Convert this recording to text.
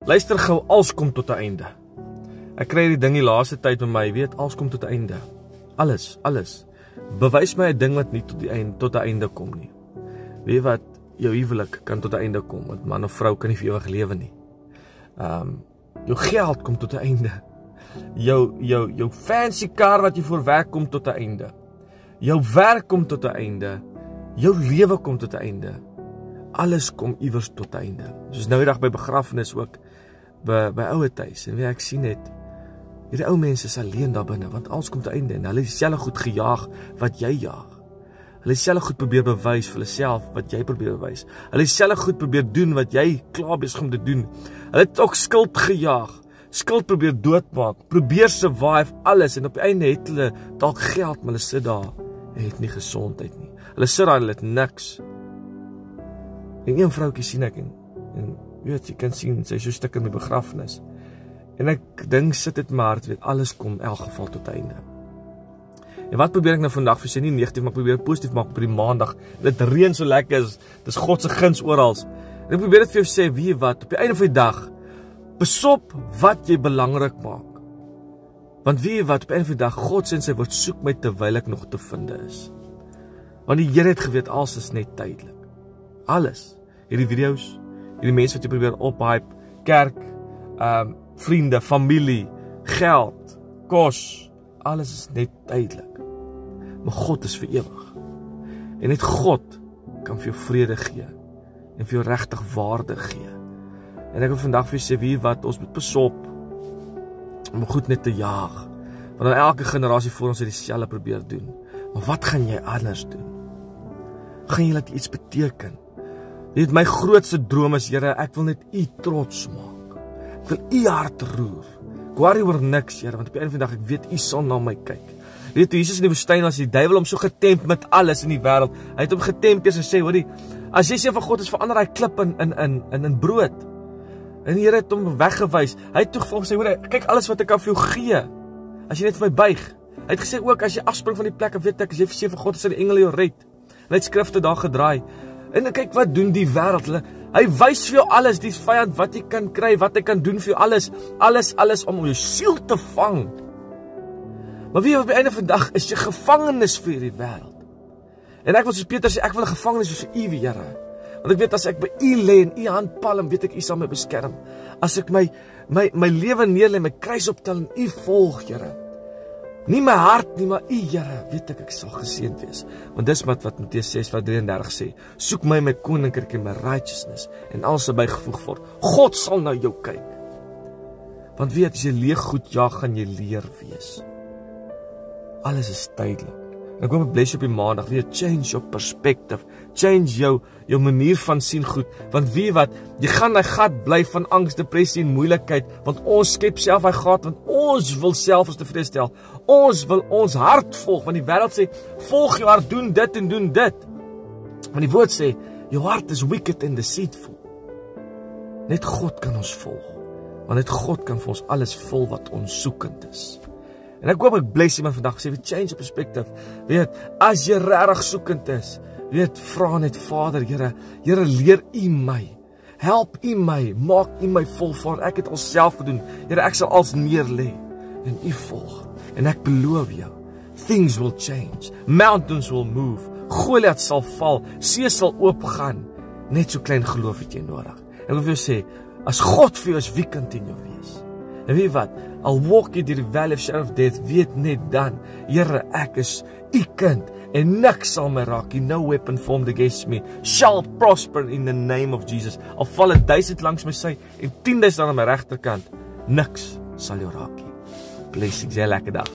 Luister gou, alles kom tot 'n einde. Ek kry die ding die laaste tyd met my, weet, alles kom tot 'n einde. Alles. Bewys my 'n ding wat nie tot 'n einde kom nie. Weet wat, jou huwelik kan tot 'n einde kom, want man of vrou kan nie vir ewig lewe nie. Jou geld kom tot 'n einde. Jou fancy kar wat jy voor werk kom tot 'n einde. Jou werk kom tot 'n einde. Jou lewe kom tot 'n einde. Alles kom iewers tot 'n einde. Soos nou die dag by begrafnis ook, by ouer huis, en ek sien net, hierdie ou mense is alleen daar binne, want alles kom tot 'n einde, en hulle het dieselfde goed gejaag wat jy jaag. Hulle het dieselfde goed probeer bewys vir hulle self wat jy probeer bewys. Hulle het dieselfde goed probeer doen wat jy klaar besig om te doen. Hulle het ook skuld gejaag, skuld probeer doodmaak, probeer survive, alles, en op die einde het hulle dalk geld, maar hulle sit daar en het nie gesondheid nie. Hulle sit daar en hulle het niks. En een vroukie sien ek, en weet, jy kan sien, sy is so stik in my begrafnis. En ek dink, sit het maar, weet, alles kom in elk geval tot einde. En wat probeer ek nou vandag vir sy, nie negatief, maar ek probeer positief maak op die maandag, dit reën so lekker, dit is God se guns orals. En ek probeer dit vir jou sê, wie wat, op die einde van die dag, besop wat jy belangrik maak. Want wie wat, op die einde van die dag, God sê in sy woord, soek my terwyl ek nog te vind is. Want die Here het geweet, alles is net tydelik. Alles, hierdie video's, hierdie mense wat jy probeer ophype, kerk, vriende, familie, geld, kos, alles is net tydelik. Maar God is vir ewig. En net God kan vir jou vrede gee, en vir jou regtig waarde gee. En ek wil vandag vir jou sê, wie wat, ons moet besop, om goed net te jaag, want dan elke generasie voor ons het dieselfde probeer doen. Maar wat gaan jy anders doen? Gaan jy laat iets beteken? Weet, my grootste droom is, Here, ek wil net U trots maak. Ek wil U hart roer. Ek worry oor niks, Here, want op die einde van die dag, ek weet U sal na my kyk. Weet, toe Jesus in die woestyn was, die duiwel hom so getemp met alles in die wêreld. Hy het hom getemp en sê, hoorie, as jy sê van God is, verander hy klip in brood. En die Here het hom weggewys. Hy het toe vir hom gesê, hoorie, kyk alles wat ek kan vir jou gee, as jy net vir my buig. Hy het gesê ook, as jy afspring van die plek, weet ek, as jy sê van God is, die engele jou red. En hy het skrifte daar gedraai. En kyk wat doen die wêreld. Hy wys vir jou alles, die vyand, wat jy kan kry, wat hy kan doen vir jou, alles om jou siel te vang. Maar wie op die einde van die dag is jy gevangenis vir die wêreld. En ek wil soos Peter sê, ek wil 'n gevangenis vir U, Here. Want ek weet, as ek by U lê en U hand palm, weet ek U sal my beskerm. As ek my lewe neerlê, my kruis optel en U volg, Here. Nie my hart nie, maar U, Here, weet ek sal geseënd wees. Want dis wat Matteus 6:33 sê, soek my koninkryk en my righteousness, en alles sal bygevoeg word. God sal na jou kyk. Want weet, as jy leeg goed jag, gaan jy leer wees. Alles is tydelik. En ek wil my bless op die maandag, weer change your perspective, change jou manier van sien goed, want wie wat, jy gaan die gat bly van angs, depressie en moeilikheid, want ons skep self die gat, want ons wil self ons tevrede stel, ons wil ons hart volg, want die wêreld sê, volg jou hart, doen dit en doen dit, want die woord sê, jou hart is wicked and deceitful. Net God kan ons volg, want net God kan vir ons alles vul wat ons soekend is. En ek hoop ek bless iemand vandag, sê, change your perspective, weet, as jy regtig soekend is, weet, vra net, Vader, Here, leer U my, help U my, maak U my vol van, ek het al self gedoen, Here, ek sal als neerlê, en U volg, en ek beloof jou, things will change, mountains will move, Goliath sal val, see sal oopgaan, net so klein geloof het jy nodig. En ek wil vir jou sê, as God vir jou is, wie kan teen jou wees? En weet wat, al walk jy deur die valley of shadow of death, weet net dan, Here, ek is U kind, en niks sal my raak, no weapon formed against me, shall prosper in the name of Jesus. Al val 1000 langs my sy, en 10,000 aan my regterkant, niks sal jou raak nie. Blessings, jy lekker dag.